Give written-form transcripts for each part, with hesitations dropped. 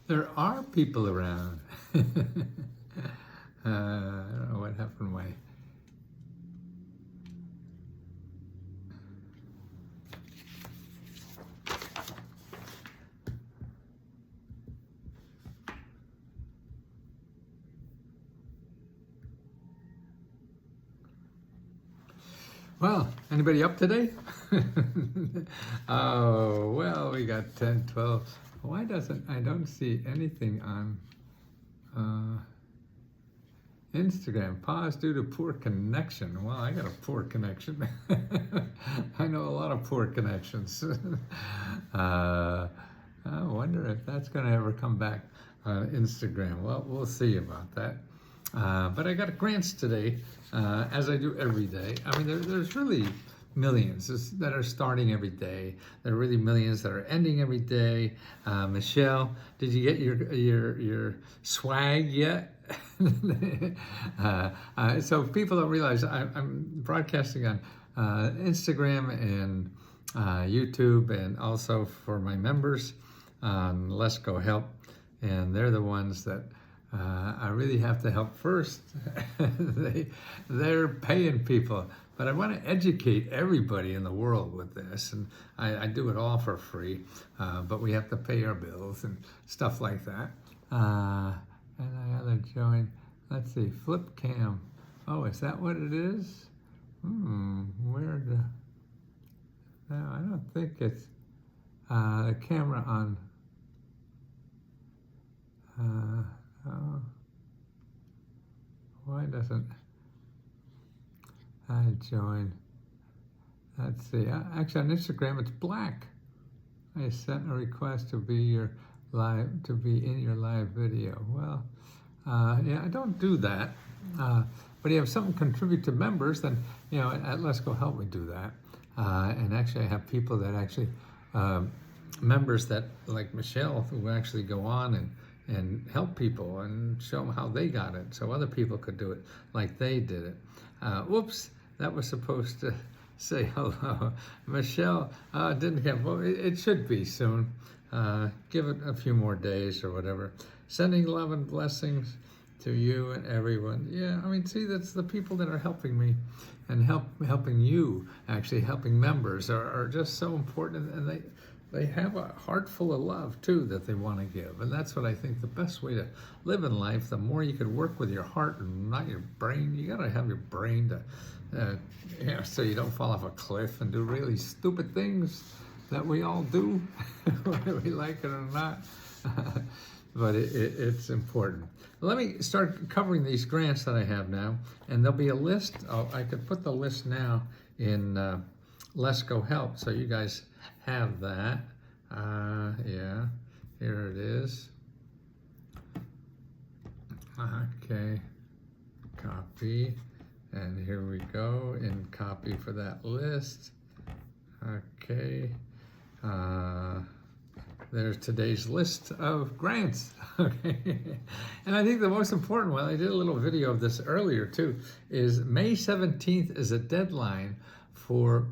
There are people around. I don't know what happened. Why? Well, anybody up today? Oh, well, we got 10, 12. Why doesn't, I don't see anything on Instagram. Pause due to poor connection. Well, I got a poor connection. I know a lot of poor connections. I wonder if that's going to ever come back on Instagram. Well, we'll see about that. But I got grants today, as I do every day. I mean, there's really millions that are starting every day. There are really millions that are ending every day. Michelle, did you get your swag yet? So people don't realize I'm broadcasting on Instagram and YouTube, and also for my members on Let's Go Help, and they're the ones that I really have to help first. They're paying people, but I want to educate everybody in the world with this, and I do it all for free, but we have to pay our bills and stuff like that. And I gotta join, let's see, flip cam. Oh, is that what it is? Where the, no, I don't think it's the camera on. Oh, why doesn't I join? Let's see. Actually, on Instagram, it's black. I sent a request to be in your live video. Well, yeah, I don't do that. But you have something contribute to members, then at Let's Go Help we do that. And actually, I have people that actually members that like Michelle who actually go on and help people and show them how they got it, so other people could do it like they did it. Whoops, that was supposed to say hello. Michelle didn't get, well, it should be soon. Give it a few more days or whatever. Sending love and blessings to you and everyone. Yeah, I mean, see, that's the people that are helping me and helping you, actually helping members are just so important, and they have a heart full of love too that they want to give, and that's what I think the best way to live in life. The more you could work with your heart and not your brain. You gotta have your brain to, so you don't fall off a cliff and do really stupid things that we all do, whether we like it or not. But it's important. Let me start covering these grants that I have now, and there'll be a list. I could put the list now in Let's Go Help, so you guys have that. Yeah, here it is. Okay, copy, and here we go in copy for that list. Okay, there's today's list of grants. Okay, and I think the most important one, I did a little video of this earlier too, is May 17th is a deadline for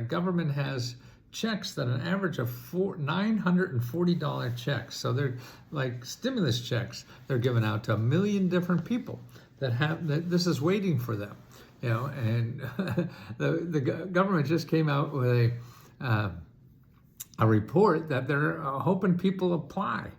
government has checks that an average of $940 checks. So they're like stimulus checks. They're given out to 1 million different people that this is waiting for them. And the government just came out with a report that they're hoping people apply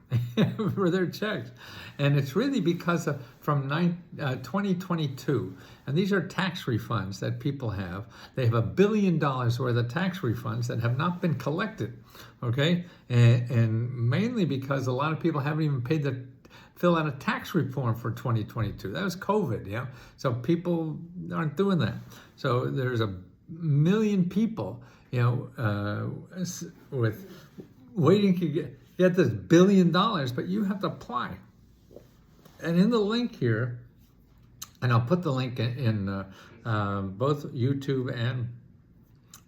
for their checks. And it's really because from 2022, and these are tax refunds that people have. They have $1 billion worth of tax refunds that have not been collected, okay? And mainly because a lot of people haven't even fill out a tax reform for 2022. That was COVID, so people aren't doing that. So there's 1 million people with waiting to get this $1 billion, but you have to apply. And in the link here, and I'll put the link in both YouTube and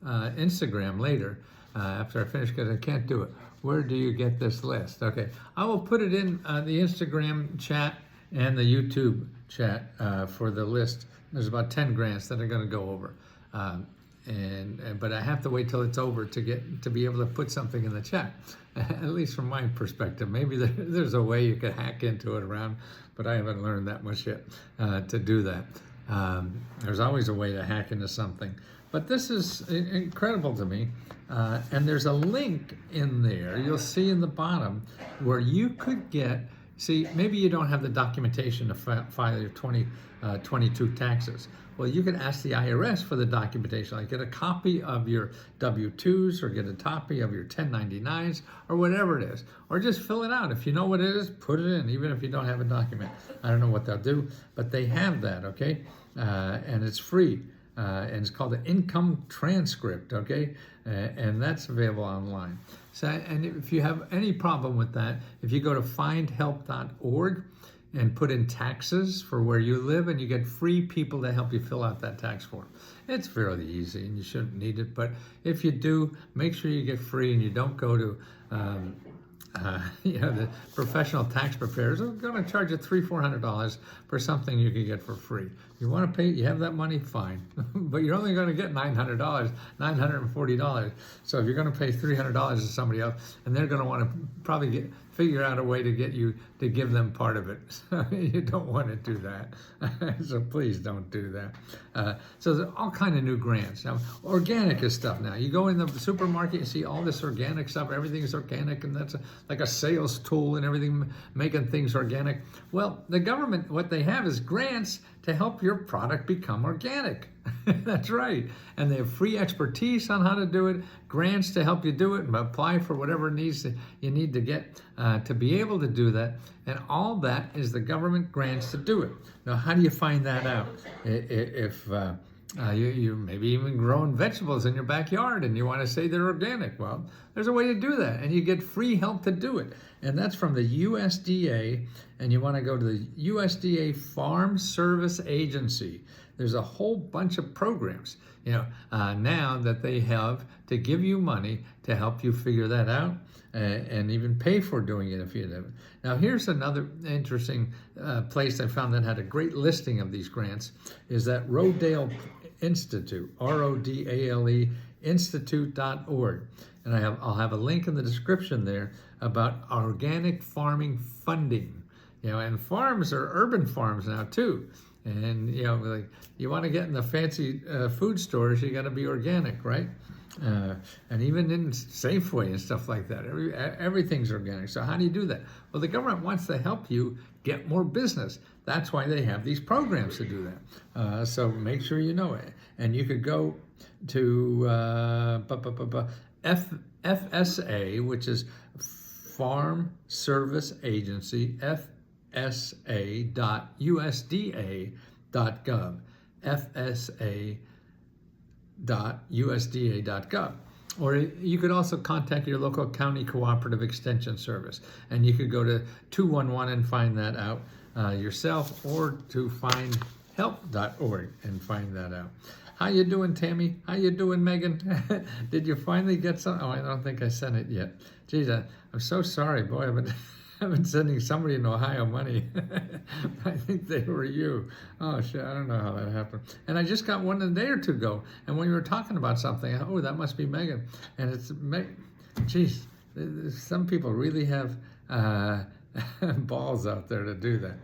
Instagram later after I finish, because I can't do it. Where do you get this list? Okay, I will put it in the Instagram chat and the YouTube chat for the list. There's about 10 grants that are going to go over. But I have to wait till it's over to be able to put something in the chat. at least from my perspective. Maybe there's a way you could hack into it around, but I haven't learned that much yet to do that. There's always a way to hack into something. But this is incredible to me. And there's a link in there, you'll see in the bottom, where you could see, maybe you don't have the documentation to file your 2022 taxes. Well, you could ask the IRS for the documentation, like get a copy of your W-2s or get a copy of your 1099s or whatever it is. Or just fill it out. If you know what it is, put it in, even if you don't have a document. I don't know what they'll do, but they have that, okay? And it's free. And it's called the Income Transcript, okay? And that's available online. So, and if you have any problem with that, if you go to findhelp.org and put in taxes for where you live, and you get free people to help you fill out that tax form. It's fairly easy, and you shouldn't need it, but if you do, make sure you get free and you don't go to the professional tax preparers are going to charge you $300-400 for something you can get for free. You want to pay, you have that money, fine, but you're only going to get $900, $940. So if you're going to pay $300 to somebody else, and they're going to want to probably figure out a way to get you to give them part of it. So you don't want to do that. So please don't do that. So there's all kind of new grants. Now, organic is stuff now. You go in the supermarket, you see all this organic stuff. Everything is organic, and that's like a sales tool and everything, making things organic. Well, the government, what they have is grants to help your product become organic. That's right. And they have free expertise on how to do it, grants to help you do it, and apply for whatever you need to get to be able to do that. And all that is the government grants to do it. Now, how do you find that out? If you maybe even growing vegetables in your backyard and you want to say they're organic, well, there's a way to do that, and you get free help to do it. And that's from the USDA, and you want to go to the USDA Farm Service Agency. There's a whole bunch of programs, now that they have to give you money to help you figure that out, and even pay for doing it if you do. Now, here's another interesting place I found that had a great listing of these grants, is that Rodale Institute, RODALE Institute.org. And I'll have a link in the description there about organic farming funding. And farms are urban farms now too. And like you want to get in the fancy food stores, you got to be organic, right? And even in Safeway and stuff like that, everything's organic. So how do you do that? Well, the government wants to help you get more business. That's why they have these programs to do that. So make sure you know it. And you could go to FSA, which is Farm Service Agency, FSA.USDA.gov, FSA.USDA.gov. Or you could also contact your local county cooperative extension service, and you could go to 211 and find that out yourself, or to findhelp.org and find that out. How you doing, Tammy? How you doing, Megan? Did you finally get some? Oh, I don't think I sent it yet. Geez, I'm so sorry, boy. I've been sending somebody in Ohio money. I think they were you. Oh, shit, I don't know how that happened. And I just got one a day or two ago. And when you were talking about something, oh, that must be Megan. And it's, geez, some people really have balls out there to do that.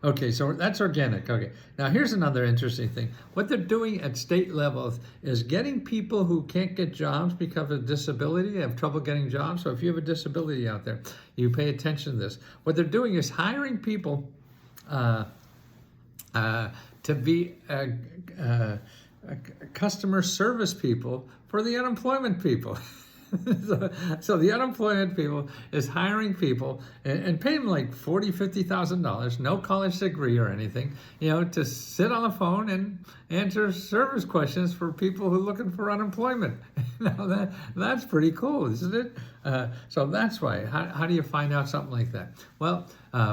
Okay, so that's organic. Okay, now here's another interesting thing. What they're doing at state levels is getting people who can't get jobs because of disability. They have trouble getting jobs. So if you have a disability out there, you pay attention to this. What they're doing is hiring people to be customer service people for the unemployment people. So the unemployment people is hiring people and paying them like $40,000, $50,000, no college degree or anything, to sit on the phone and answer service questions for people who are looking for unemployment. Now that's pretty cool, isn't it? So that's why. How do you find out something like that? Well,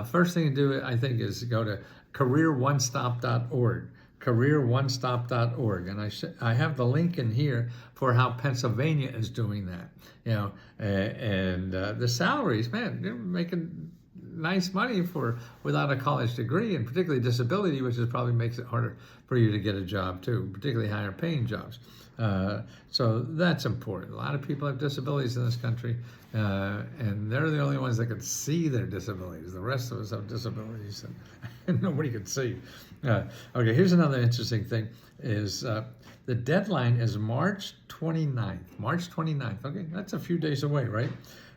first thing to do, I think, is go to careeronestop.org. careeronestop.org, and I have the link in here for how Pennsylvania is doing that. And the salaries, man, they're making nice money for without a college degree, and particularly disability, which is probably makes it harder for you to get a job too, particularly higher paying jobs. So that's important. A lot of people have disabilities in this country, and they're the only ones that can see their disabilities. The rest of us have disabilities, and nobody can see. Okay, here's another interesting thing: is the deadline is March 29th. March 29th. Okay, that's a few days away, right?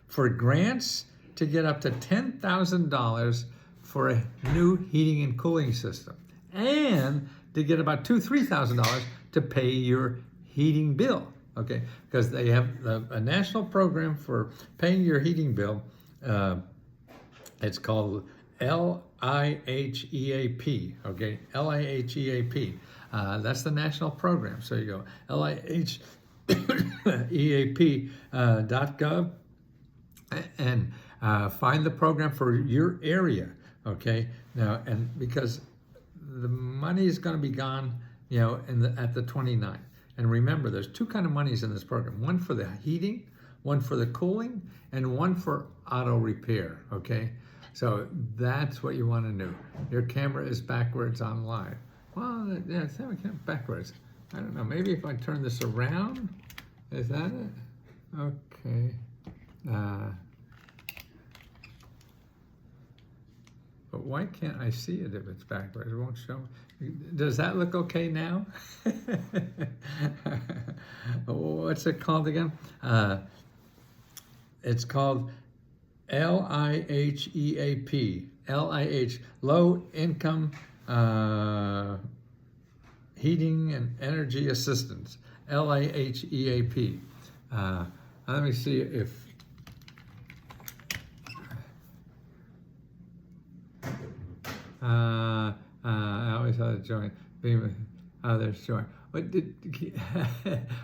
For grants to get up to $10,000 for a new heating and cooling system, and to get about $3,000 to pay your heating bill. Okay, because they have a national program for paying your heating bill. It's called LIHEAP. Okay, LIHEAP. That's the national program. So you go LIHEAP.gov and find the program for your area. Okay, now, and because the money is going to be gone, you know, at the 29th. And remember, there's two kind of monies in this program: one for the heating, one for the cooling, and one for auto repair. Okay, so that's what you want to know. Your camera is backwards on live. Well, yeah, it's backwards. I don't know. Maybe if I turn this around, is that it? Okay. But why can't I see it if it's backwards? It won't show. Does that look okay now? What's it called again? It's called LIHEAP. LIH, Low Income Heating and Energy Assistance. LIHEAP. Let me see if I always had to join. There's join. What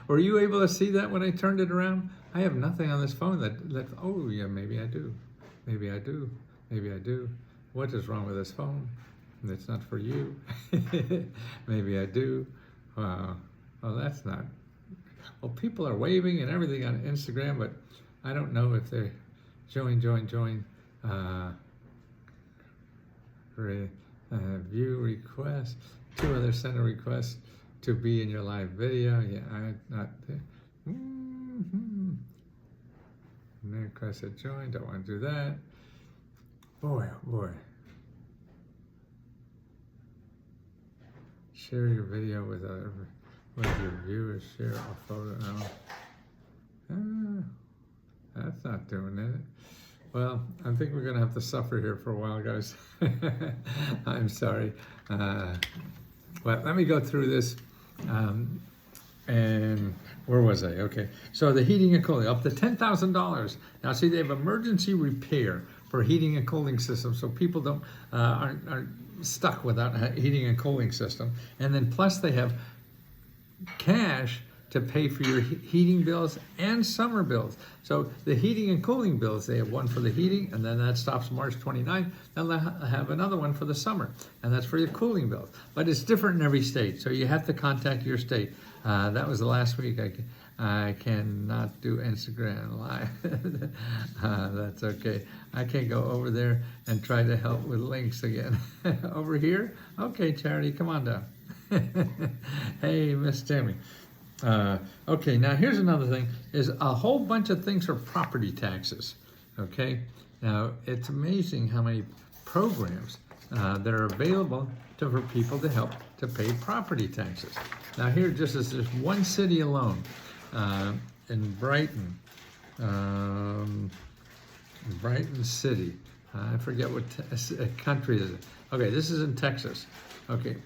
were you able to see that when I turned it around? I have nothing on this phone that oh yeah, maybe I do. Maybe I do. Maybe I do. What is wrong with this phone? It's not for you. Maybe I do. Well, that's not. Well, people are waving and everything on Instagram, but I don't know if they join. View request. Two other sender requests to be in your live video. Yeah, I'm not there. Request a join. Don't want to do that. Boy, oh boy. Share your video with your viewers. Share a photo. No. That's not doing it. Well, I think we're going to have to suffer here for a while, guys. I'm sorry. But let me go through this. And where was I? Okay. So the heating and cooling, up to $10,000. Now, see, they have emergency repair for heating and cooling systems, so people aren't stuck without a heating and cooling system. And then plus they have cash to pay for your heating bills and summer bills. So the heating and cooling bills, they have one for the heating, and then that stops March 29th. Then they'll have another one for the summer, and that's for your cooling bills. But it's different in every state, so you have to contact your state. That was the last week. I cannot do Instagram Live. That's okay. I can't go over there and try to help with links again. Over here? Okay, Charity, come on down. Hey, Miss Tammy. Okay, now here's another thing, is a whole bunch of things for property taxes, okay? Now, it's amazing how many programs that are available for people to help to pay property taxes. Now here, just as this one city alone, in Brighton, Brighton City, I forget what country is it. Okay, this is in Texas, okay.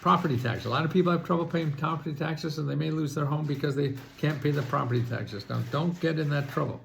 Property tax. A lot of people have trouble paying property taxes, and they may lose their home because they can't pay the property taxes. Now, don't get in that trouble.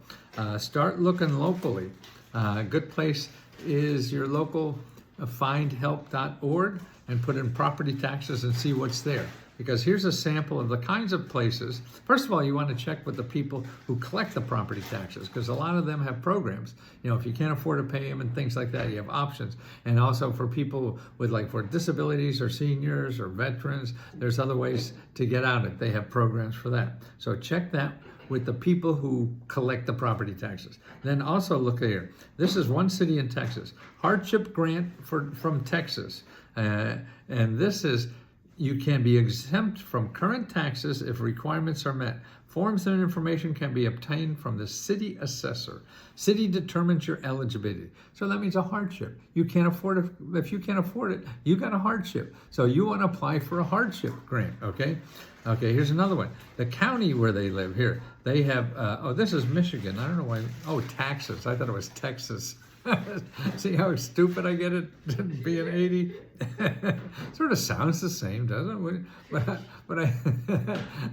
Start looking locally. A good place is your local findhelp.org, and put in property taxes and see what's there. Because here's a sample of the kinds of places. First of all, you want to check with the people who collect the property taxes, because a lot of them have programs. You know, if you can't afford to pay them and things like that, you have options. And also for people with, like, for disabilities or seniors or veterans, there's other ways to get out of it. They have programs for that. So check that with the people who collect the property taxes. Then also look here. This is one city in Texas. Hardship grant from Texas. And this is, you can be exempt from current taxes if requirements are met. Forms and information can be obtained from the city assessor. City determines your eligibility. So that means a hardship. You can't afford it. If you can't afford it, you got a hardship. So you want to apply for a hardship grant, okay? Okay, here's another one. The county where they live here, they have, oh, this is Michigan. I don't know why, oh, taxes. I thought it was Texas. See how stupid I get it being 80? Sort of sounds the same, doesn't it? But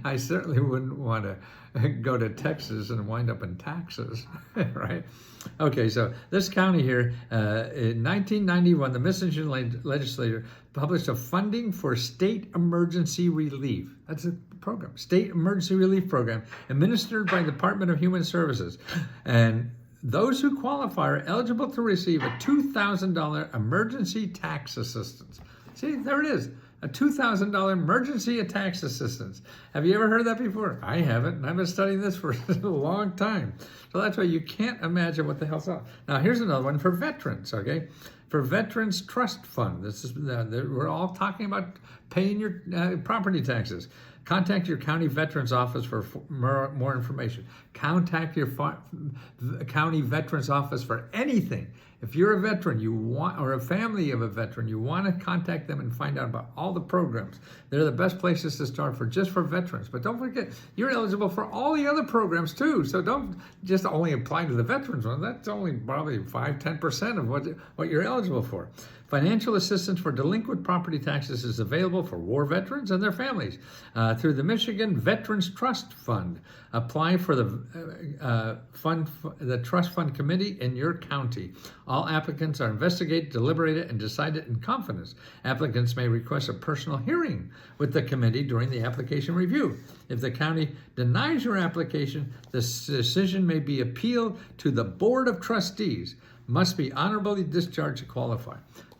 I certainly wouldn't want to go to Texas and wind up in taxes, right? Okay, so this county here, in 1991, the Michigan legislature published a funding for state emergency relief. That's a program, state emergency relief program, administered by the Department of Human Services. And those who qualify are eligible to receive a $2,000 emergency tax assistance. See, there it is, a $2,000 emergency tax assistance. Have you ever heard that before? I haven't, and I've been studying this for a long time. So that's why you can't imagine what the hell's up. Now, here's another one for veterans, okay? For Veterans Trust Fund. This is we're all talking about paying your property taxes. Contact your county veterans office for more information. Contact your county veterans office for anything. If you're a veteran, you want, or a family of a veteran, you want to contact them and find out about all the programs. They're the best places to start for just for veterans. But don't forget, you're eligible for all the other programs too. So don't just only apply to the veterans one. That's only probably 5-10% of what you're eligible for. Financial assistance for delinquent property taxes is available for war veterans and their families through the Michigan Veterans Trust Fund. Apply for the Trust Fund Committee in your county. All applicants are investigated, deliberated, and decided in confidence. Applicants may request a personal hearing with the committee during the application review. If the county denies your application, the decision may be appealed to the Board of Trustees. Must be honorably discharged to qualify.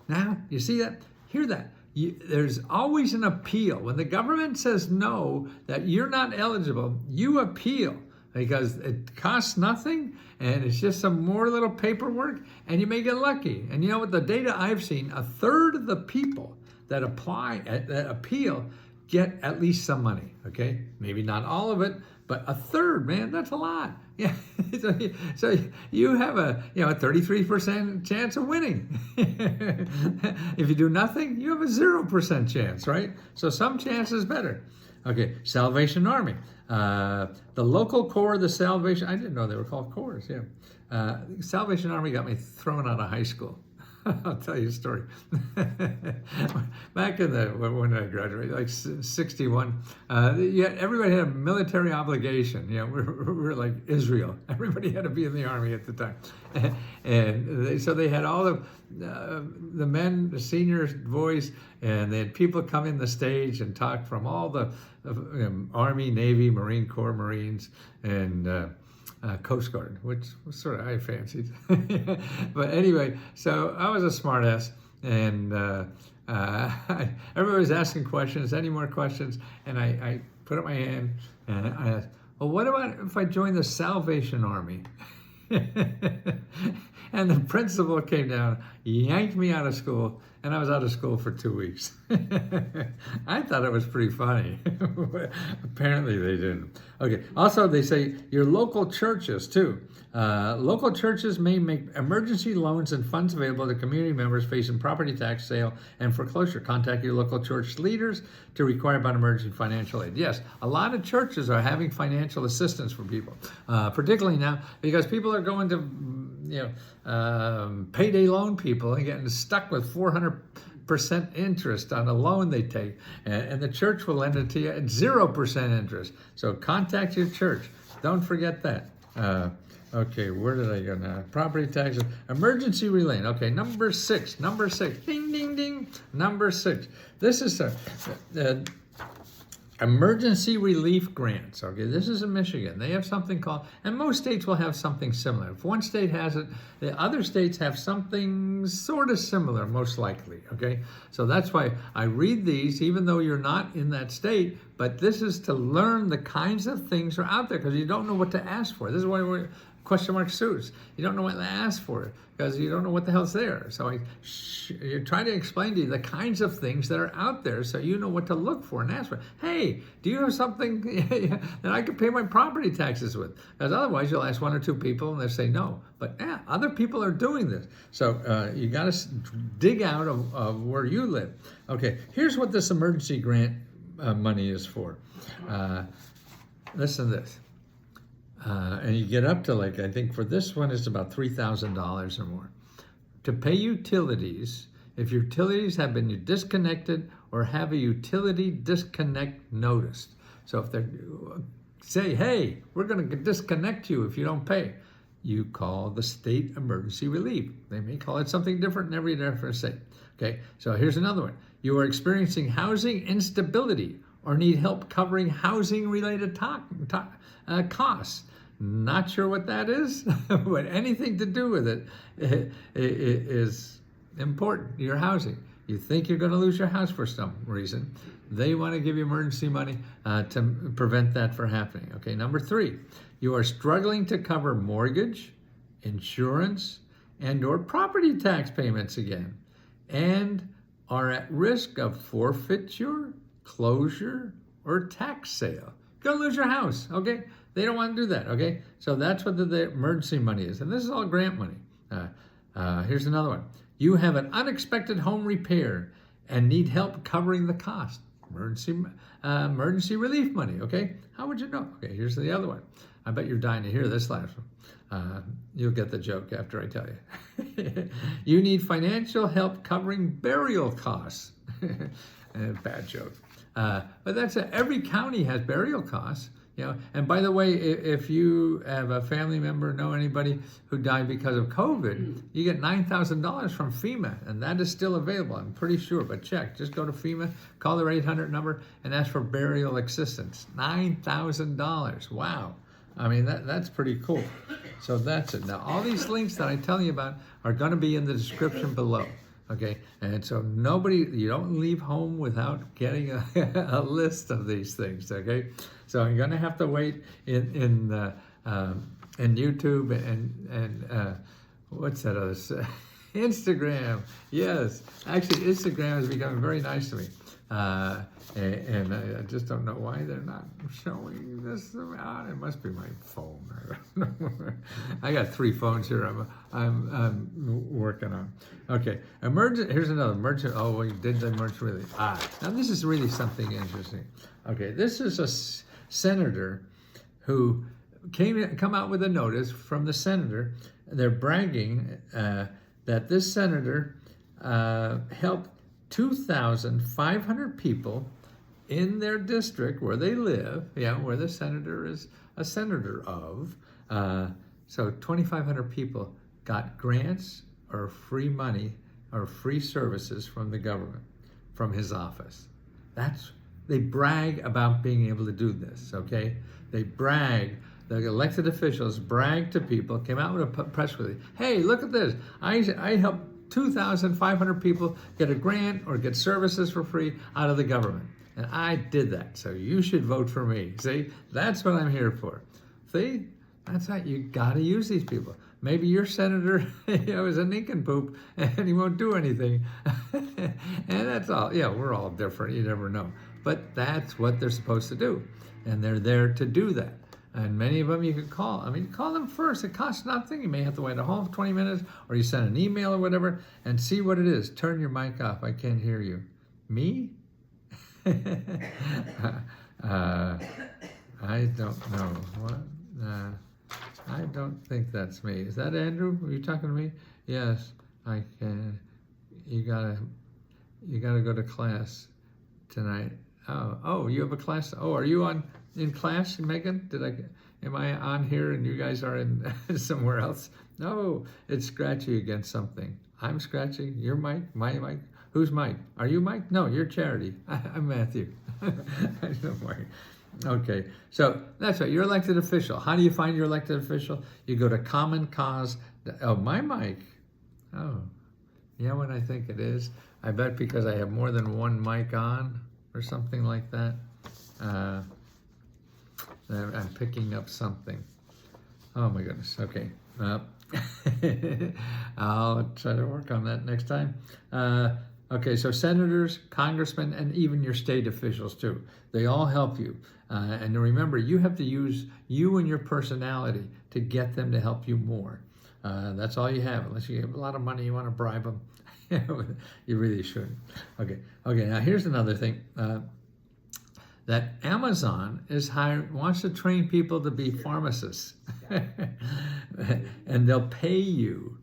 Now, you see that? Hear that? There's always an appeal. When the government says no, that you're not eligible, you appeal because it costs nothing and it's just some more little paperwork and you may get lucky. And you know what? The data I've seen, 1/3 of the people that apply, that appeal, get at least some money, okay? Maybe not all of it, but 1/3, man, that's a lot. Yeah, so you have a 33% chance of winning. If you do nothing, you have a 0% chance, right? So some chance is better. Okay, Salvation Army. The local corps of the Salvation, I didn't know they were called corps, yeah. Salvation Army got me thrown out of high school. I'll tell you a story. Back in when I graduated, like 61, everybody had a military obligation. You know, we were like Israel. Everybody had to be in the army at the time. And so they had all the men, the senior boys, and they had people come in the stage and talk from all the Army, Navy, Marine Corps, Marines, and Coast Guard, which was sort of I fancied. But anyway, so I was a smart ass, and everybody was asking questions, any more questions, and I put up my hand and I asked, well, what about if I join the Salvation Army? And the principal came down, yanked me out of school, and I was out of school for 2 weeks. I thought it was pretty funny. Apparently they didn't. Okay, also they say your local churches too. Local churches may make emergency loans and funds available to community members facing property tax sale and foreclosure. Contact your local church leaders to require about emergency financial aid. Yes, a lot of churches are having financial assistance for people, particularly now because people are going to payday loan people and getting stuck with 400% interest on a loan they take, and the church will lend it to you at 0% interest. So contact your church. Don't forget that. Okay, where did I go now? Property taxes, emergency relief. Okay, number six, ding, ding, ding. Number 6. This is Emergency relief grants. Okay, this is in Michigan. They have something called, and most states will have something similar. If one state has it, the other states have something sort of similar, most likely. Okay, so that's why I read these, even though you're not in that state. But this is to learn the kinds of things are out there, because you don't know what to ask for. This is why we're question mark suits. You don't know what to ask for because you don't know what the hell's there. So you're trying to explain to you the kinds of things that are out there so you know what to look for and ask for. Hey, do you have something that I can pay my property taxes with? Because otherwise you'll ask one or two people and they'll say no. But other people are doing this. So you got to dig out of where you live. Okay, here's what this emergency grant money is for. Listen to this. And you get up to, like, I think for this one it's about $3,000 or more. To pay utilities, if your utilities have been disconnected or have a utility disconnect notice. So if they say, hey, we're going to disconnect you if you don't pay, you call the state emergency relief. They may call it something different in every different state. Okay, so here's another one. You are experiencing housing instability or need help covering housing-related costs. Not sure what that is, but anything to do with it is important. Your housing. You think you're going to lose your house for some reason. They want to give you emergency money to prevent that from happening. Okay, number 3, you are struggling to cover mortgage, insurance, and or property tax payments again, and are at risk of forfeiture, closure, or tax sale. You're going to lose your house, okay? They don't want to do that, okay? So that's what the emergency money is. And this is all grant money. Here's another one. You have an unexpected home repair and need help covering the cost. Emergency relief money, okay? How would you know? Okay, here's the other one. I bet you're dying to hear this last one. You'll get the joke after I tell you. You need financial help covering burial costs. Bad joke. But that's every county has burial costs. You know, and by the way, if you have a family member, know anybody who died because of COVID, you get $9,000 from FEMA, and that is still available, I'm pretty sure, but check. Just go to FEMA, call their 800 number, and ask for burial assistance. $9,000. Wow. I mean, that's pretty cool. So that's it. Now, all these links that I tell you about are going to be in the description below. Okay, and so you don't leave home without getting a list of these things. Okay, so you're gonna have to wait in YouTube and what's that other Instagram? Yes, actually Instagram is becoming very nice to me, and I just don't know why they're not showing this out. It must be my phone. I don't know. I got 3 phones here. I'm working on. Okay, here's another emergency. Oh, we did the emergency relief. Now this is really something interesting. Okay, this is a senator who come out with a notice from the senator. They're bragging that this senator helped 2,500 people in their district where they live, where the senator is a senator of. So 2,500 people got grants or free money or free services from the government, from his office. They brag about being able to do this, okay? They brag. The elected officials brag to people, came out with a press release. Hey, look at this. I helped 2,500 people get a grant or get services for free out of the government. And I did that. So you should vote for me. See, that's what I'm here for. See, that's right. You got to use these people. Maybe your senator is a nincompoop and he won't do anything. And that's all. Yeah, we're all different. You never know. But that's what they're supposed to do. And they're there to do that. And many of them you can call. I mean, call them first. It costs nothing. You may have to wait a whole 20 minutes or you send an email or whatever and see what it is. Turn your mic off. I can't hear you. Me? I don't know. What? I don't think that's me. Is that Andrew? Are you talking to me? Yes, I can. You gotta go to class tonight. Oh, you have a class. Oh, are you in class, Megan? Am I on here and you guys are in somewhere else? No, it's scratchy against something. I'm scratching your mic, my mic. Who's Mike? Are you Mike? No, you're Charity. I'm Matthew. Don't worry. Okay, so that's right. You're elected official. How do you find your elected official? You go to Common Cause. Oh, my mic. Oh, yeah, what I think it is. I bet because I have more than one mic on or something like that. I'm picking up something. Oh my goodness. Okay. I'll try to work on that next time. Okay, so senators, congressmen, and even your state officials too. They all help you. And remember, you have to use you and your personality to get them to help you more. That's all you have. Unless you have a lot of money, you want to bribe them. You really shouldn't. Okay. Now here's another thing. That Amazon wants to train people to be pharmacists. And they'll pay you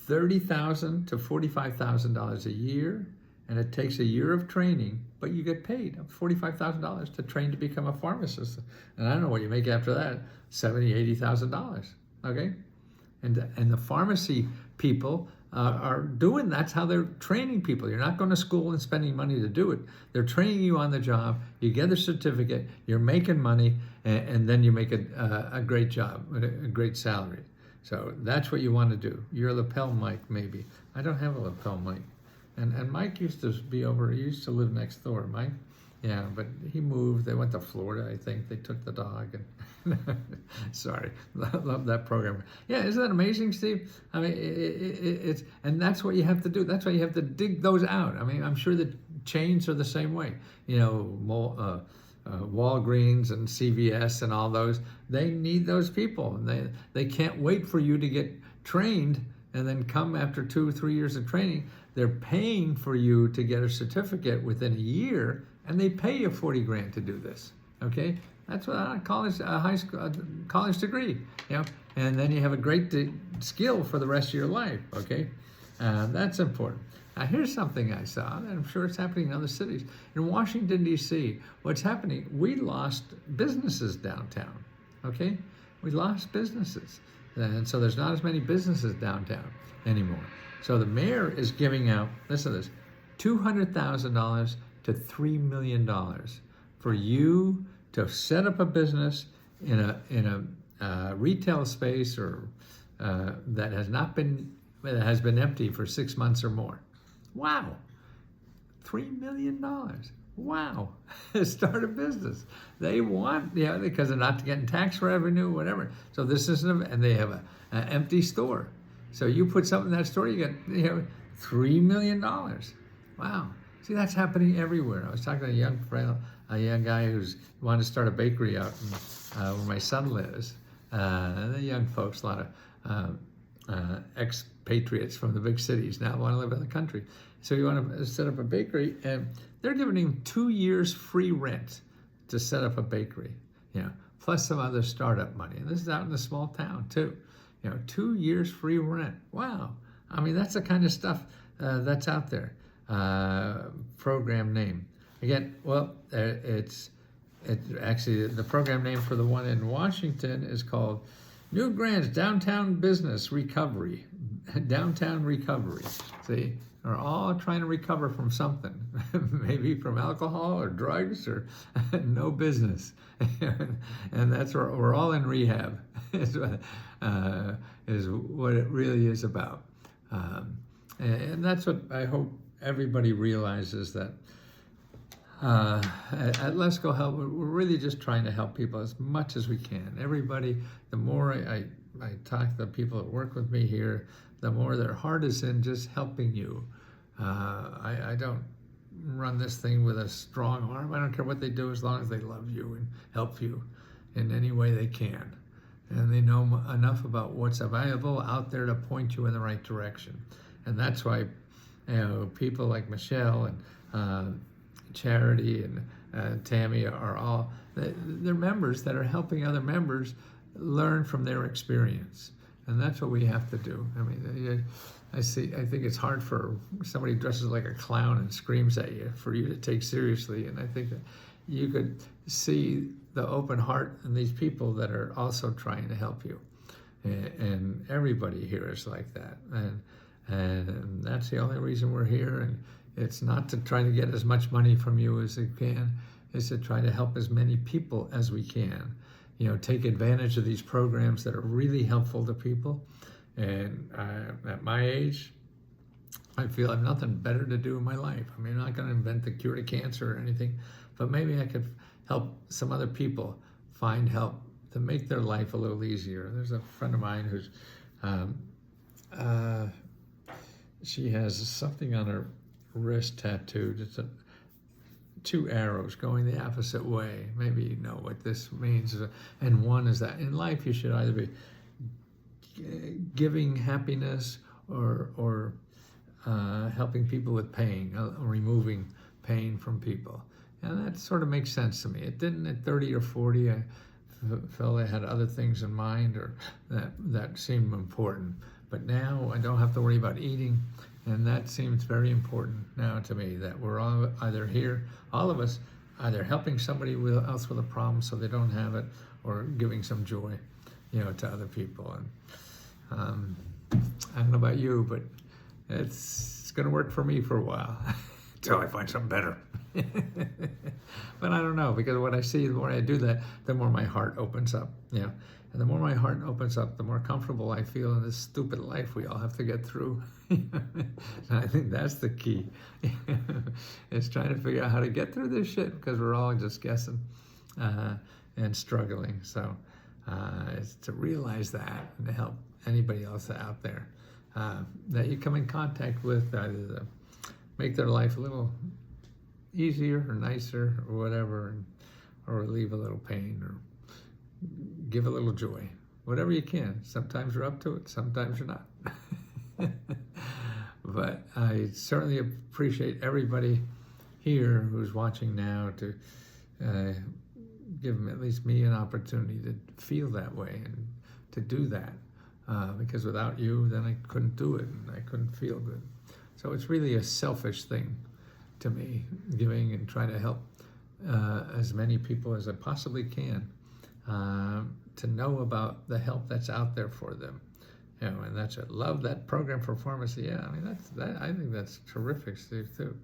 $30,000 to $45,000 a year, and it takes a year of training, but you get paid $45,000 to train to become a pharmacist. And I don't know what you make after that, $70,000, $80,000. Okay, and the pharmacy people are doing. That's how they're training people. You're not going to school and spending money to do it. They're training you on the job. You get a certificate. You're making money, and then you make a great job, a great salary. So that's what you want to do. Your lapel mic, maybe. I don't have a lapel mic. And Mike used to be over, he used to live next door, Mike. Yeah, but he moved. They went to Florida, I think. They took the dog. And sorry, love that program. Yeah, isn't that amazing, Steve? I mean, it's, and that's what you have to do. That's why you have to dig those out. I mean, I'm sure the chains are the same way. You know, Walgreens and CVS and all those, they need those people. And they can't wait for you to get trained and then come after 2 or 3 years of training. They're paying for you to get a certificate within a year, and they pay you 40 grand to do this. Okay, that's what a high school college degree. You know, and then you have a great skill for the rest of your life. Okay, that's important. Now here's something I saw, and I'm sure it's happening in other cities. In Washington D.C., what's happening? We lost businesses downtown. Okay, we lost businesses, and so there's not as many businesses downtown anymore. So the mayor is giving out, listen to this, $200,000 to $3 million for you to set up a business in a retail space or that has been empty for 6 months or more. Wow, $3 million. Wow, start a business. They want, because they're not getting tax revenue, whatever. So this isn't, and they have an empty store. So you put something in that store, you get $3 million. Wow. See, that's happening everywhere. I was talking to a young guy who's wanted to start a bakery out where my son lives. The young folks, a lot of expatriates from the big cities now want to live in the country. So you want to set up a bakery, and they're giving him 2 years free rent to set up a bakery, plus some other startup money. And this is out in a small town too. 2 years free rent. Wow. I mean, that's the kind of stuff that's out there. Program name. Again, well, it's actually the program name for the one in Washington is called New Grants Downtown Business Recovery. Downtown Recovery. See, we're all trying to recover from something, maybe from alcohol or drugs or no business. And that's where we're all in rehab, is what it really is about. And that's what I hope everybody realizes, that at Let's Go Help, we're really just trying to help people as much as we can. Everybody, the more I talk to the people that work with me here, the more their heart is in just helping you. I don't run this thing with a strong arm. I don't care what they do as long as they love you and help you in any way they can. And they know enough about what's available out there to point you in the right direction. And that's why people like Michelle and Charity and Tammy are all, they're members that are helping other members learn from their experience. And that's what we have to do. I mean, I think it's hard for somebody who dresses like a clown and screams at you for you to take seriously. And I think that you could see the open heart in these people that are also trying to help you. And everybody here is like that. And that's the only reason we're here. And It's not to try to get as much money from you as it can. It's to try to help as many people as we can. Take advantage of these programs that are really helpful to people. And at my age, I feel I have nothing better to do in my life. I mean, I'm not going to invent the cure to cancer or anything, but maybe I could help some other people find help to make their life a little easier. There's a friend of mine who's, she has something on her wrist tattooed. It's 2 arrows going the opposite way. Maybe you know what this means. And one is that in life you should either be giving happiness or helping people with pain, removing pain from people. And that sort of makes sense to me. It didn't at 30 or 40. I felt I had other things in mind or that seemed important. But now I don't have to worry about eating. And that seems very important now to me, that we're all either here, all of us, either helping somebody else with a problem so they don't have it, or giving some joy, to other people. And I don't know about you, but it's going to work for me for a while until I find something better. But I don't know, because what I see, the more I do that, the more my heart opens up. And the more my heart opens up, the more comfortable I feel in this stupid life we all have to get through. And I think that's the key. It's trying to figure out how to get through this shit, because we're all just guessing and struggling. So it's to realize that and to help anybody else out there that you come in contact with, either to make their life a little easier or nicer or whatever, or relieve a little pain or give a little joy, whatever you can. Sometimes you're up to it, sometimes you're not. But I certainly appreciate everybody here who's watching now, to give them, at least me, an opportunity to feel that way and to do that. Because without you, then I couldn't do it and I couldn't feel good. So it's really a selfish thing to me, giving and trying to help as many people as I possibly can to know about the help that's out there for them. And that's it. Love that program for pharmacy. Yeah, I mean, I think that's terrific, Steve, too.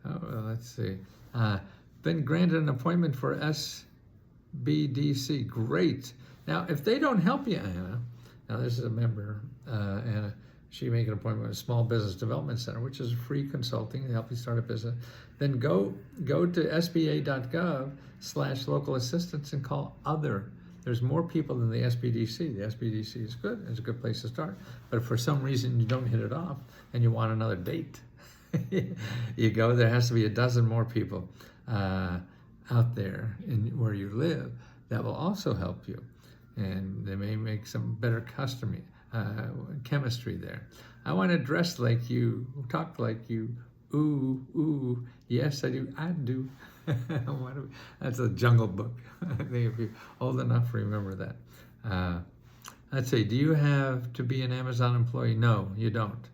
Oh, well, let's see. Been granted an appointment for SBDC. Great. Now, if they don't help you, Anna, now this is a member, Anna, she make an appointment with a Small Business Development Center, which is free consulting to help you start a business. Then go to SBA.gov/local assistance and call other. There's more people than the SBDC. The SBDC is good. It's a good place to start. But if for some reason you don't hit it off and you want another date, you go. There has to be a dozen more people out there where you live that will also help you. And they may make some better chemistry there. I want to dress like you, talk like you. Ooh, yes, I do. That's a Jungle Book. I think if you're old enough, remember that. Let's see, do you have to be an Amazon employee? No, you don't.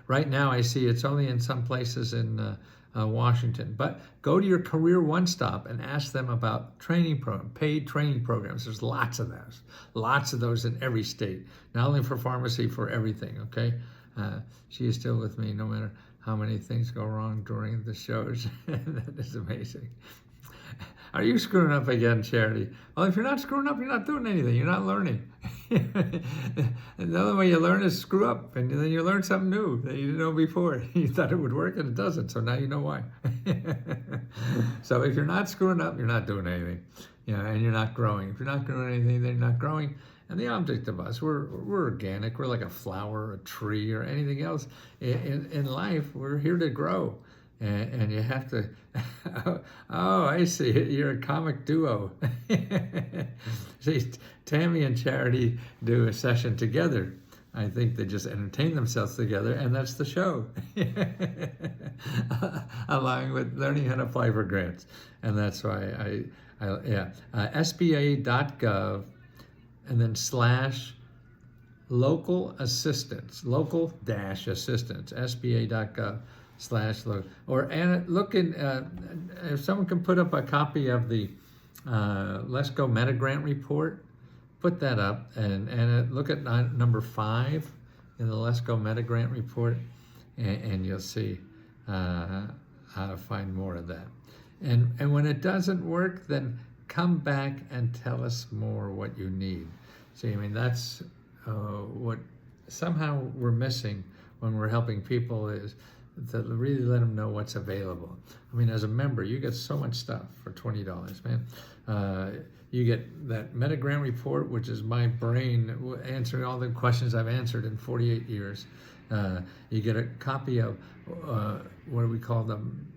Right now, I see it's only in some places in Washington. But go to your Career One Stop and ask them about paid training programs. There's lots of those in every state, not only for pharmacy, for everything, okay? She is still with me no matter how many things go wrong during the shows. That is amazing. Are you screwing up again, Charity? Well, if you're not screwing up, you're not doing anything. You're not learning. And the only way you learn is screw up, and then you learn something new that you didn't know before. You thought it would work, and it doesn't, so now you know why. So if you're not screwing up, you're not doing anything, and you're not growing. If you're not doing anything, then you're not growing. And the object of us, we're organic. We're like a flower, a tree, or anything else. In life, we're here to grow. And you have to, oh, I see, you're a comic duo. See, Tammy and Charity do a session together. I think they just entertain themselves together, and that's the show. Along with learning how to apply for grants. And that's why SBA.gov, and then /local assistance, local-assistance, SBA.gov. Or look in, if someone can put up a copy of the Let's Go Meta Grant report, put that up and look at number 5 in the Let's Go Meta Grant report, and you'll see how to find more of that. And when it doesn't work, then come back and tell us more what you need. See, I mean, that's what somehow we're missing when we're helping people, is to really let them know what's available. I mean, as a member, you get so much stuff for $20, man. You get that Meta Grant report, which is my brain answering all the questions I've answered in 48 years. You get a copy of what do we call them?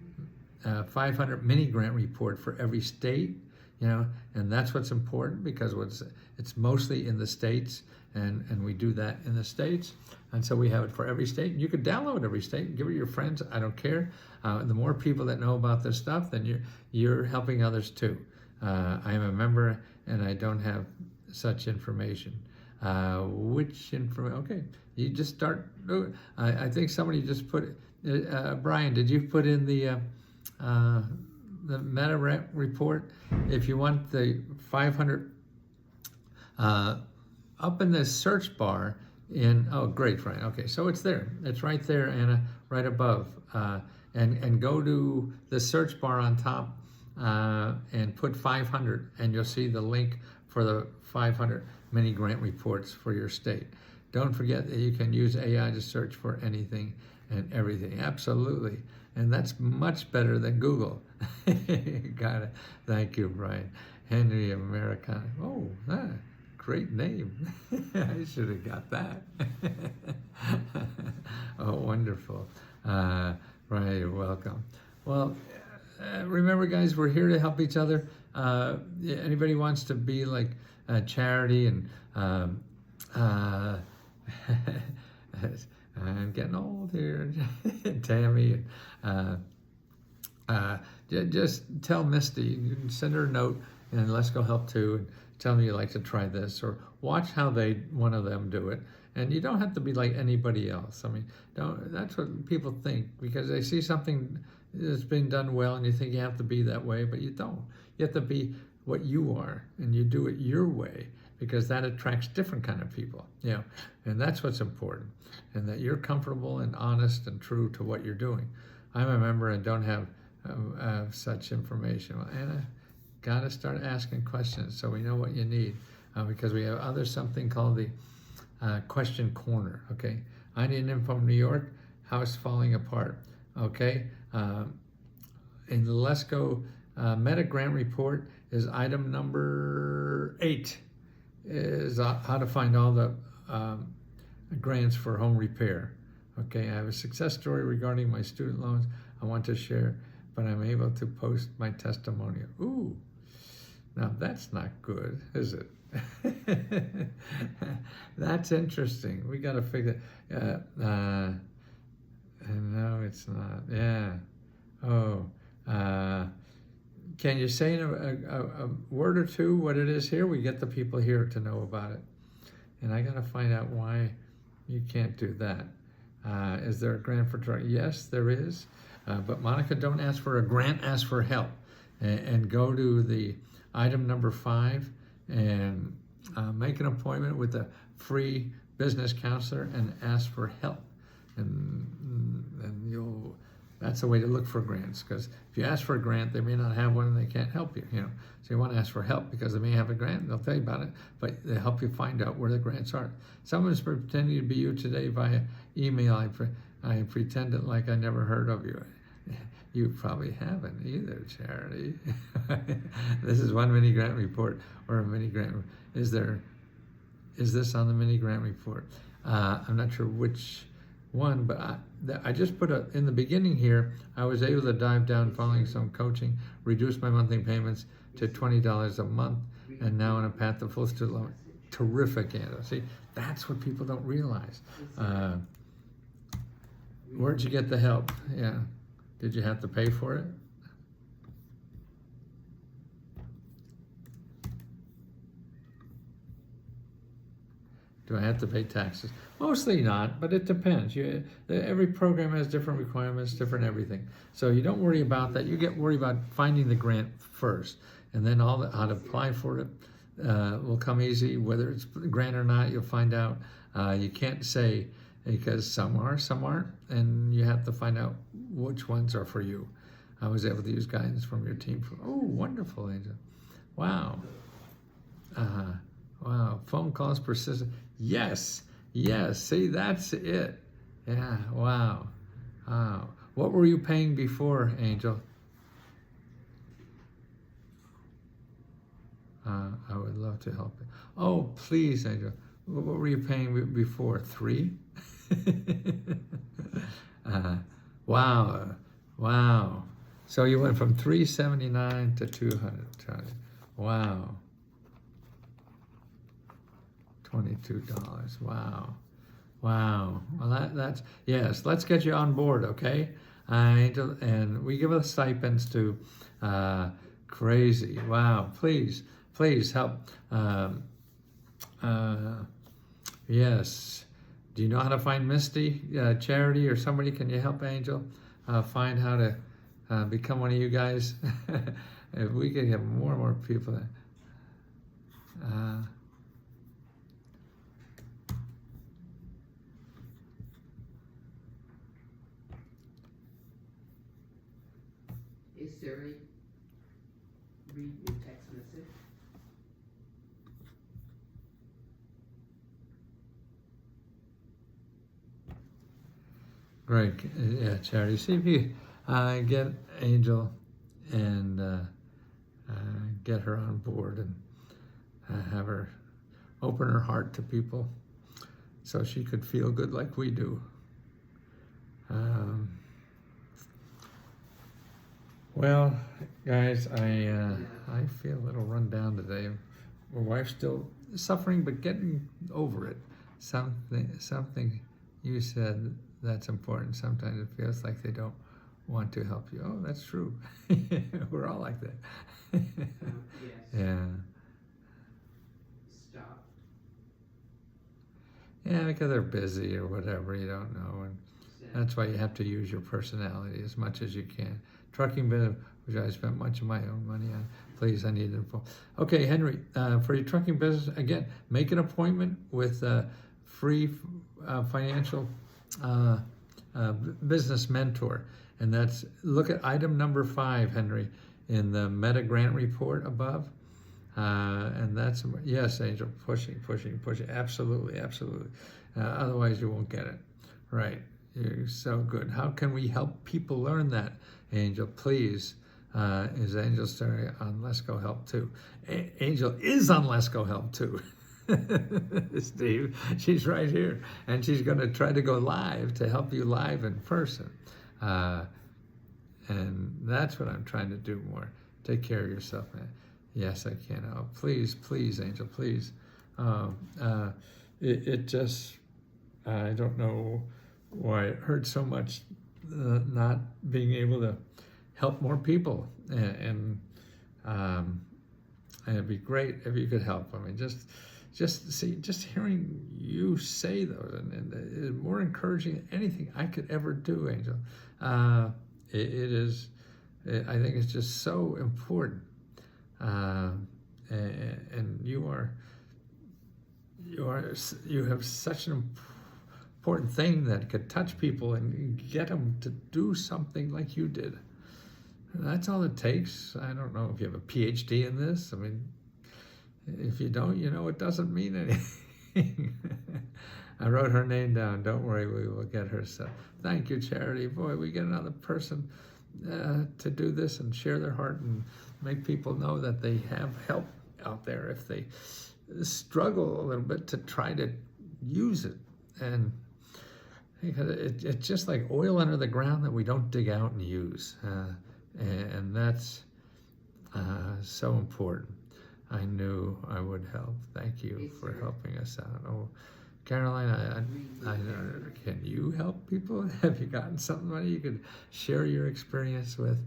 500 mini grant report for every state, and that's what's important, because it's mostly in the states, and we do that in the states, and so we have it for every state. You could download every state and give it to your friends. I don't care. The more people that know about this stuff, then you're helping others too. I am a member and I don't have such information. Which information? Okay, you just start. I think somebody just put Brian, did you put in the Meta report? If you want the 500 up in the search bar oh great, Brian. Okay, so it's there. It's right there, Anna, right above. And go to the search bar on top and put 500, and you'll see the link for the 500 mini grant reports for your state. Don't forget that you can use AI to search for anything and everything. Absolutely. And that's much better than Google. Got it. Thank you, Brian. Henry Americano. Oh, great name. I should have got that. Oh, wonderful. Brian, you're welcome. Well, remember, guys, we're here to help each other. Anybody wants to be like a charity, and I'm getting old here, Tammy. Just tell Misty, you can send her a note, and Let's Go Help Too, and tell me you'd like to try this, or watch how one of them do it. And you don't have to be like anybody else. I mean, that's what people think, because they see something that's been done well, and you think you have to be that way, but you don't. You have to be what you are, and you do it your way, because that attracts different kind of people, and that's what's important, and that you're comfortable and honest and true to what you're doing. I'm a member and don't have such information. Well, Anna, got to start asking questions so we know what you need, because we have something called the question corner. Okay, I need info from New York, house falling apart. Okay, in the Let's Go Meta Grant report is item number 8, is how to find all the grants for home repair. Okay, I have a success story regarding my student loans I want to share, but I'm able to post my testimonial. Ooh, now that's not good, is it? That's interesting. We got to figure. No, it's not. Yeah. Oh. Can you say in a word or two what it is here? We get the people here to know about it. And I got to find out why you can't do that. Is there a grant for drug? Yes, there is. But Monica, don't ask for a grant, ask for help. And go to the item number 5 and make an appointment with a free business counselor and ask for help. And that's a way to look for grants, because if you ask for a grant, they may not have one and they can't help you, So you want to ask for help, because they may have a grant and they'll tell you about it, but they help you find out where the grants are. Someone's pretending to be you today via email. I pretended like I never heard of you. You probably haven't either, Charity. This is one mini grant report, or a mini grant. Is this on the mini grant report? I'm not sure which one, but I just put in the beginning here, I was able to dive down following some coaching, reduce my monthly payments to $20 a month, and now on a path to full student loan. Terrific, Anna. See, that's what people don't realize. Where'd you get the help? Yeah. Did you have to pay for it? Do I have to pay taxes? Mostly not, but it depends. Every program has different requirements, different everything. So you don't worry about that. You get worried about finding the grant first, and then how to apply for it will come easy. Whether it's a grant or not, you'll find out. You can't say, because some are, some aren't, and you have to find out which ones are for you. I was able to use guidance from your team. Oh, wonderful, Angel. Wow. Wow. Phone calls persistent. Yes. Yes. See, that's it. Yeah. Wow. Wow. What were you paying before, Angel? I would love to help you. Oh, please, Angel. What were you paying before? 3? Wow. Wow. So you went from $379 to $200. Wow. $22. Wow. Wow. Well, that's yes. Let's get you on board, okay? Angel, and we give us stipends to crazy. Wow. Please help. Yes. Do you know how to find Misty, Charity, or somebody? Can you help Angel find how to become one of you guys? If we could have more and more people. Hey Siri, read your text message. Great, yeah, Charity. See if you get Angel and get her on board and have her open her heart to people so she could feel good like we do. Well, guys, I feel a little run down today. My wife's still suffering, but getting over it. Something you said that's important. Sometimes it feels like they don't want to help you. Oh, that's true. We're all like that. Yes. Yeah. Stop. Yeah, because they're busy or whatever, you don't know. And that's why you have to use your personality as much as you can. Trucking business, which I spent much of my own money on. Please, I need info. Okay, Henry, for your trucking business, again, make an appointment with free financial business mentor. And that's, look at item number 5, Henry, in the meta grant report above. And that's, yes, Angel, pushing. Absolutely. Otherwise you won't get it. Right. You're so good. How can we help people learn that, Angel? Please. Is Angel starting on Let's Go Help too? Angel is on Let's Go Help too. Steve, she's right here, and she's going to try to go live to help you live in person. And that's what I'm trying to do more. Take care of yourself, man. Yes, I can. Oh, please, Angel, please. It just, I don't know why it hurts so much not being able to help more people. And it'd be great if you could help. I mean, just hearing you say those and more encouraging than anything I could ever do, Angel. I think it's just so important. And you have such an important thing that could touch people and get them to do something like you did. That's all it takes. I don't know if you have a PhD in this. I mean, if you don't, it doesn't mean anything. I wrote her name down. Don't worry, we will get her stuff. Thank you, Charity. Boy, we get another person to do this and share their heart and make people know that they have help out there if they struggle a little bit to try to use it. And it's just like oil under the ground that we don't dig out and use. And that's so important. I knew I would help. Thank you for helping us out. Oh, Caroline, I can you help people? Have you gotten somebody you could share your experience with?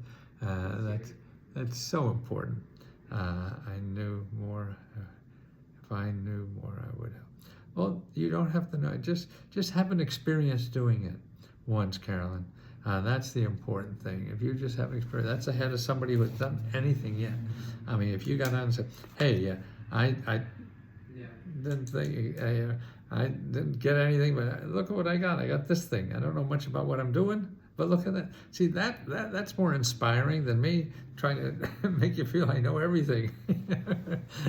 That's so important. I knew more. If I knew more, I would help. Well, you don't have to know. Just have an experience doing it once, Carolyn. That's the important thing. If you just have experience, that's ahead of somebody who has done anything yet. I mean, if you got on and said, "Hey, I didn't think I didn't get anything, but look at what I got. I got this thing. I don't know much about what I'm doing, But look at that. See, that's more inspiring than me trying to make you feel I know everything.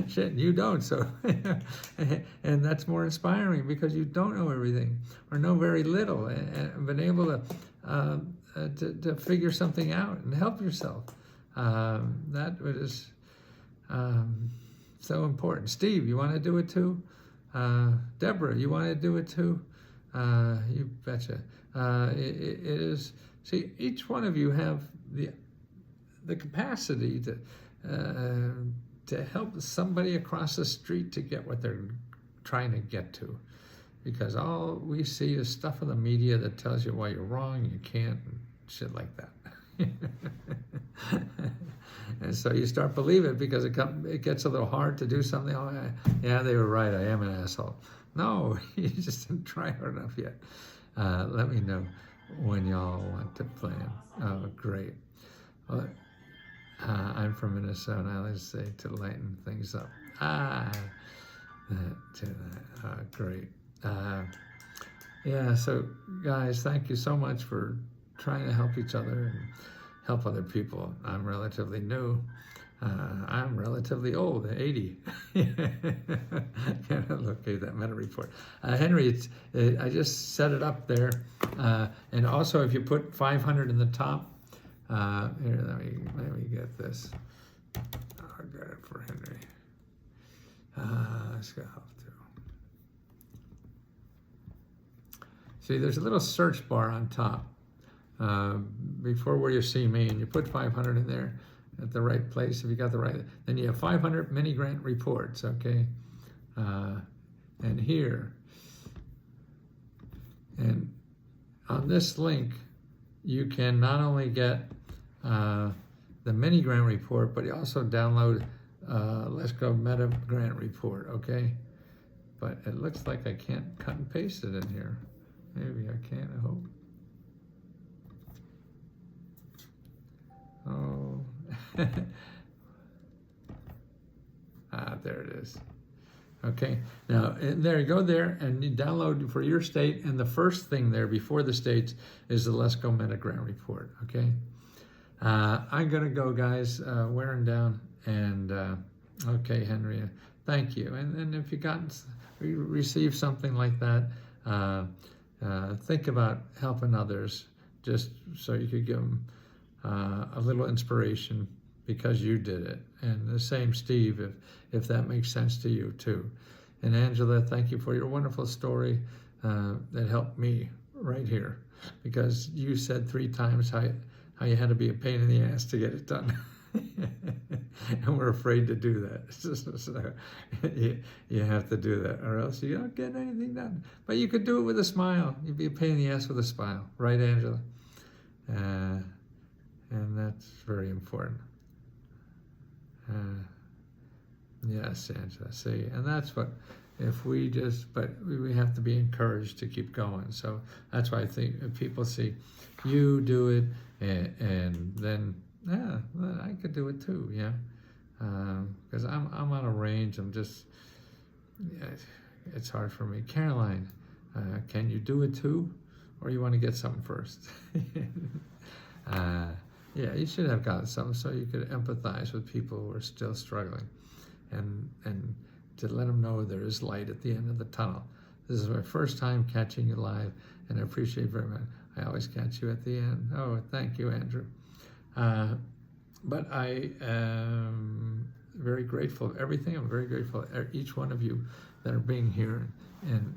Shit, you don't. So, and that's more inspiring because you don't know everything or know very little, and been able to figure something out and help yourself. That is so important. Steve, you want to do it too? Deborah, you want to do it too? You betcha. It is. See, each one of you have the capacity to help somebody across the street to get what they're trying to get to, because all we see is stuff in the media that tells you why you're wrong, you can't, and shit like that. And so you start believing it because it gets a little hard to do something. Oh, yeah, they were right. I am an asshole. No, you just didn't try hard enough yet. Let me know when y'all want to plan. Oh, great. Well, I'm from Minnesota. I like to say to lighten things up. Great. Yeah, so guys, thank you so much for trying to help each other and help other people. I'm relatively new. I'm relatively old, 80. Okay, that meta report. Henry, I just set it up there. And also, if you put 500 in the top, here, let me get this. I got it for Henry. Let's go up to. See, there's a little search bar on top before where you see me, and you put 500 in there at the right place. If you got the right, then you have 500 mini grant reports, okay? And here, and on this link, you can not only get the mini grant report, but you also download Let's Go Meta Grant Report, okay? But it looks like I can't cut and paste it in here. Maybe I can, I hope. Oh, there it is. Okay, now there you go there, and you download for your state, and the first thing there before the states is the Let's Go Meta Grant Report, okay? I'm gonna go, guys, wearing down, and okay, Henry, thank you. And if you received something like that, think about helping others, just so you could give them a little inspiration because you did it. And the same, Steve, if that makes sense to you too. And Angela, thank you for your wonderful story that helped me right here, because you said 3 times how you had to be a pain in the ass to get it done. And we're afraid to do that. So you have to do that, or else you don't get anything done. But you could do it with a smile. You'd be a pain in the ass with a smile, right, Angela? And that's very important. Yes, Angela, see, and that's what, if we just, but we have to be encouraged to keep going. So that's why I think if people see you do it, and then, yeah, I could do it too, yeah. Because I'm on a range, I'm just, yeah, it's hard for me. Caroline, can you do it too? Or you want to get something first? Yeah, you should have gotten something so you could empathize with people who are still struggling, and to let them know there is light at the end of the tunnel. This is my first time catching you live, and I appreciate very much. I always catch you at the end. Oh, thank you, Andrew. But I am very grateful of everything. I'm very grateful for each one of you that are being here and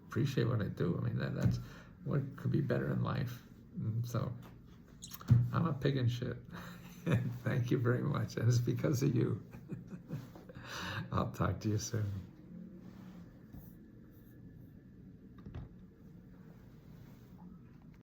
appreciate what I do. I mean, that's what could be better in life. And so I'm a pig in shit. Thank you very much. And it's because of you. I'll talk to you soon.